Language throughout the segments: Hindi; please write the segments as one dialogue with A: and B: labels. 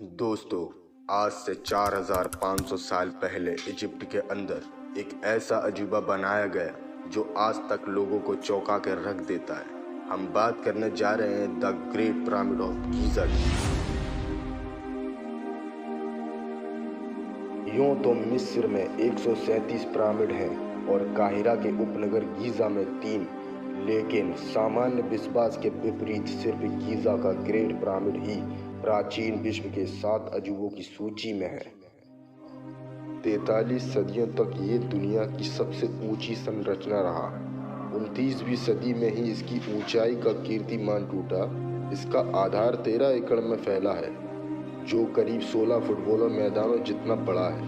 A: दोस्तों, आज से 4500 साल पहले इजिप्ट के अंदर एक ऐसा अजूबा बनाया गया जो आज तक लोगों को चौंका के रख देता है। हम बात करने जा रहे हैं the great pyramid of Giza की। यूं तो मिस्र में 137 पिरामिड हैं और काहिरा के उपनगर गीज़ा में 3, लेकिन सामान्य विश्वास के विपरीत सिर्फ गीज़ा का ग्रेट पिरामिड ही प्राचीन विश्व के 7 अजूबों की सूची में है। 43 सदियों तक ये दुनिया की सबसे ऊंची संरचना रहा। 29वीं सदी में ही इसकी ऊंचाई का कीर्तिमान टूटा। इसका आधार 13 एकड़ में फैला है, जो करीब 16 फुटबॉल मैदानों जितना बड़ा है।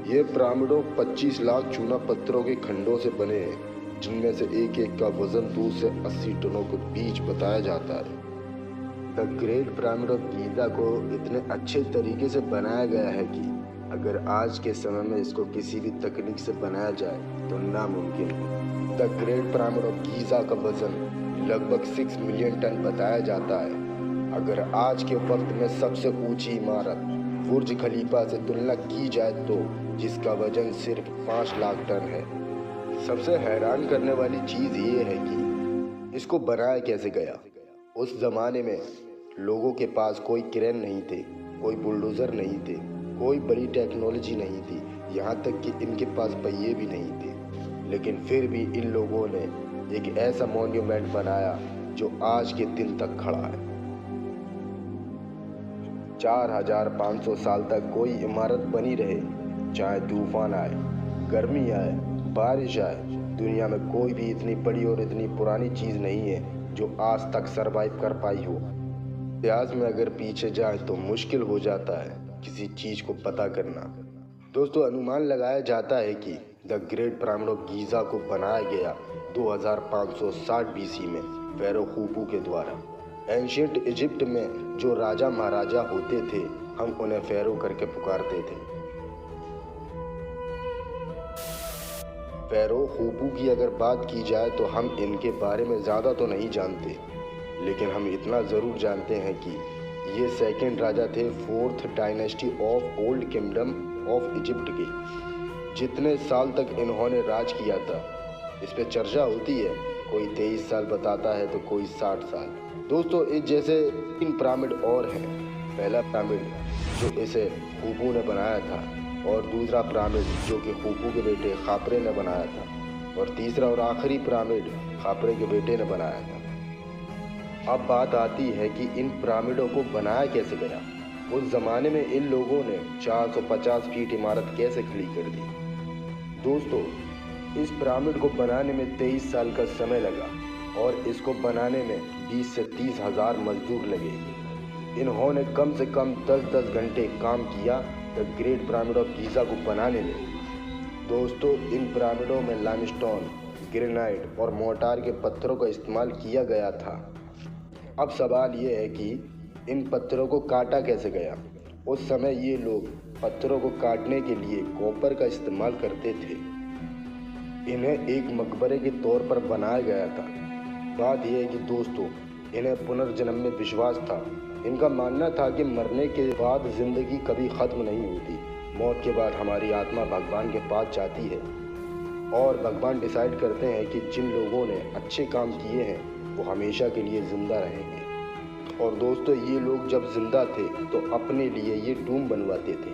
A: ये पिरामिडों 25 लाख चूना पत्थरों के खंडों से बने हैं, जिनमें से एक एक का वजन 2 से 80 टनों के बीच बताया जाता है। The great pyramid of Giza को इतने अच्छे तरीके से बनाया गया है कि अगर आज के समय में इसको किसी भी तकनीक से बनाया जाए तो नामुमकिन है। The great pyramid of Giza का वजन लगभग 6 मिलियन टन बताया जाता है। अगर आज के वक्त में सबसे ऊंची इमारत बुर्ज खलीफा से तुलना की जाए तो जिसका वजन सिर्फ 5 लाख टन है। सबसे हैरान करने वाली चीज़ ये है कि इसको बनाया कैसे गया। उस ज़माने में लोगों के पास कोई क्रेन नहीं थे, कोई बुलडोज़र नहीं थे, कोई बड़ी टेक्नोलॉजी नहीं थी, यहाँ तक कि इनके पास पहिए भी नहीं थे। लेकिन फिर भी इन लोगों ने एक ऐसा मॉन्यूमेंट बनाया जो आज के दिन तक खड़ा है। 4500 साल तक कोई इमारत बनी रहे, चाहे तूफान आए, गर्मी आए, बारिश आए, दुनिया में कोई भी इतनी बड़ी और इतनी पुरानी चीज़ नहीं है जो आज तक सरवाइव कर पाई हो। इतिहास में अगर पीछे जाए तो मुश्किल हो जाता है किसी चीज़ को पता करना। दोस्तों, अनुमान लगाया जाता है कि the great pyramid of Giza को बनाया गया 2560 BC में फेरो खूफू के द्वारा। एंशिएंट इजिप्ट में जो राजा महाराजा होते थे, हम उन्हें फेरो करके पुकारते थे। फेरो खूफू की अगर बात की जाए तो हम इनके बारे में ज़्यादा तो नहीं जानते, लेकिन हम इतना ज़रूर जानते हैं कि ये सेकंड राजा थे 4th dynasty of old kingdom of Egypt के। जितने साल तक इन्होंने राज किया था इस पे चर्चा होती है। कोई 23 साल बताता है तो कोई 60 साल। दोस्तों, इस जैसे 3 पिरामिड और हैं। पहला पिरामिड जो इसे खूफू ने बनाया था, और दूसरा पिरामिड जो कि खूफू के बेटे खापरे ने बनाया था, और तीसरा और आखिरी पिरामिड खापरे के बेटे ने बनाया था। अब बात आती है कि इन पिरामिडों को बनाया कैसे गया। उस ज़माने में इन लोगों ने 450 फीट इमारत कैसे खड़ी कर दी। दोस्तों, इस पिरामिड को बनाने में 23 साल का समय लगा और इसको बनाने में 20 से 30 हज़ार मजदूर लगे। इन्होंने कम से कम 10-10 घंटे काम किया the great pyramid of Giza को बनाने में। दोस्तों, इन पिरामिडों में लाइमस्टोन, ग्रेनाइट और मोर्टार के पत्थरों का इस्तेमाल किया गया था। अब सवाल ये है कि इन पत्थरों को काटा कैसे गया। उस समय ये लोग पत्थरों को काटने के लिए कॉपर का इस्तेमाल करते थे। इन्हें एक मकबरे के तौर पर बनाया गया था। बात यह है कि दोस्तों, इन्हें पुनर्जन्म में विश्वास था। इनका मानना था कि मरने के बाद ज़िंदगी कभी ख़त्म नहीं होती। मौत के बाद हमारी आत्मा भगवान के पास जाती है और भगवान डिसाइड करते हैं कि जिन लोगों ने अच्छे काम किए हैं वो हमेशा के लिए ज़िंदा रहेंगे। और दोस्तों, ये लोग जब ज़िंदा थे तो अपने लिए ये टूम बनवाते थे।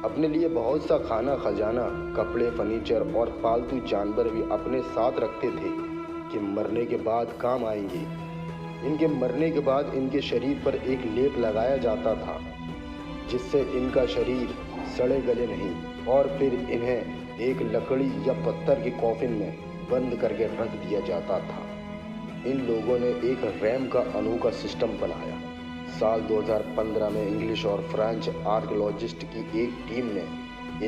A: अपने लिए बहुत सा खाना खजाना, कपड़े, फर्नीचर और पालतू जानवर भी अपने साथ रखते थे कि मरने के बाद काम आएंगे। इनके मरने के बाद इनके शरीर पर एक लेप लगाया जाता था जिससे इनका शरीर सड़े गले नहीं, और फिर इन्हें एक लकड़ी या पत्थर के कॉफिन में बंद करके रख दिया जाता था। इन लोगों ने एक रैम का अनोखा सिस्टम बनाया। साल 2015 में इंग्लिश और फ्रेंच आर्कियोलॉजिस्ट की एक टीम ने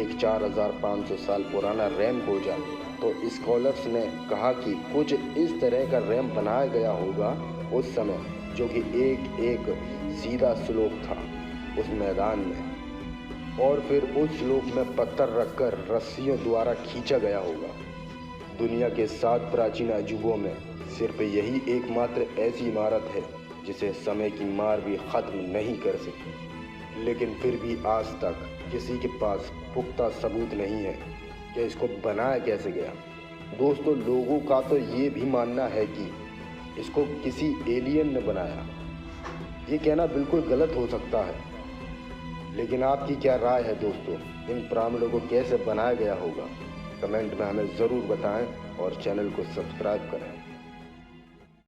A: एक 4500 साल पुराना रैम खोजा, तो स्कॉलर्स ने कहा कि कुछ इस तरह का रैम बनाया गया होगा उस समय, जो कि एक सीधा स्लोप था उस मैदान में, और फिर उस स्लोप में पत्थर रखकर रस्सियों द्वारा खींचा गया होगा। दुनिया के 7 प्राचीन अजूबों में सिर्फ यही एकमात्र ऐसी इमारत है जिसे समय की मार भी खत्म नहीं कर सकी। लेकिन फिर भी आज तक किसी के पास पुख्ता सबूत नहीं है कि इसको बनाया कैसे गया। दोस्तों, लोगों का तो ये भी मानना है कि इसको किसी एलियन ने बनाया। ये कहना बिल्कुल गलत हो सकता है, लेकिन आपकी क्या राय है दोस्तों? इन पिरामिडों को कैसे बनाया गया होगा? कमेंट में हमें ज़रूर बताएं और चैनल को सब्सक्राइब करें।